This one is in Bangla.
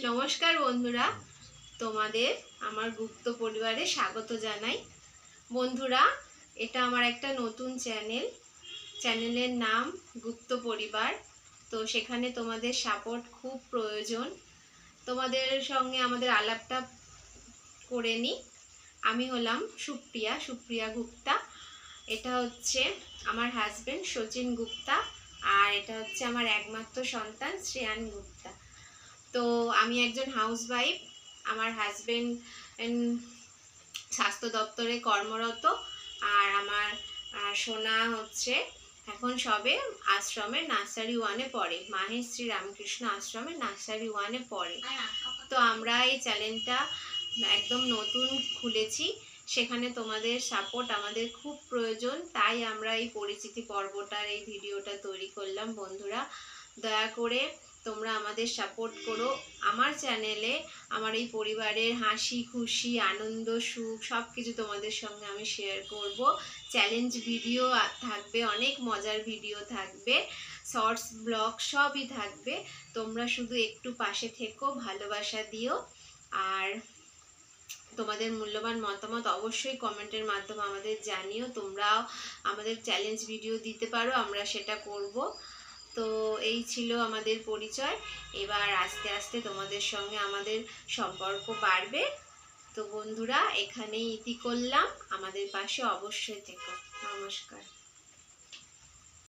নমস্কার বন্ধুরা, তোমাদের আমার গুপ্ত পরিবারে স্বাগত জানাই। বন্ধুরা, এটা আমার একটা নতুন চ্যানেলের নাম গুপ্ত পরিবার। তো সেখানে তোমাদের সাপোর্ট খুব প্রয়োজন। তোমাদের সঙ্গে আমাদের আলাপটা করে নিই। আমি হলাম সুপ্রিয়া গুপ্তা। এটা হচ্ছে আমার হাজবেন্ড শচীন গুপ্তা, আর এটা হচ্ছে আমার একমাত্র সন্তান শ্রেয়ান গুপ্তা। তো আমি একজন হাউসওয়াইফ। আমার হাজবেন্ড স্বাস্থ্য দপ্তরে কর্মরত, আর আমার সোনা হচ্ছে এখন সবে আশ্রমে নার্সারি 1-এ পড়ে, মাহেশ শ্রী রামকৃষ্ণ আশ্রমে নার্সারি 1-এ পড়ে। তো আমরা এই চ্যানেলটা একদম নতুন খুলেছি, সেখানে তোমাদের সাপোর্ট আমাদের খুব প্রয়োজন। তাই আমরা এই পরিচিতি পর্বটার এই ভিডিওটা তৈরি করলাম। বন্ধুরা, দয়া করে তোমরা আমাদের সাপোর্ট করো। আমার চ্যানেলে আমার এই পরিবারের হাসি খুশি আনন্দ সুখ সব কিছু তোমাদের সঙ্গে আমি শেয়ার করব। চ্যালেঞ্জ ভিডিও থাকবে, অনেক মজার ভিডিও থাকবে, শর্টস ব্লগ সবই থাকবে। তোমরা শুধু একটু পাশে থেকো, ভালোবাসা দিও, আর তোমাদের মূল্যবান মতামত অবশ্যই কমেন্টের মাধ্যমে আমাদের জানিও। তোমরাও আমাদের চ্যালেঞ্জ ভিডিও দিতে পারো, আমরা সেটা করব। তো এই ছিল আমাদের পরিচয়। এবার আস্তে আস্তে তোমাদের সঙ্গে আমাদের সম্পর্ক বাড়বে। তো বন্ধুরা, এখানেই ইতি করলাম। আমাদের পাশে অবশ্যই থেকো। নমস্কার।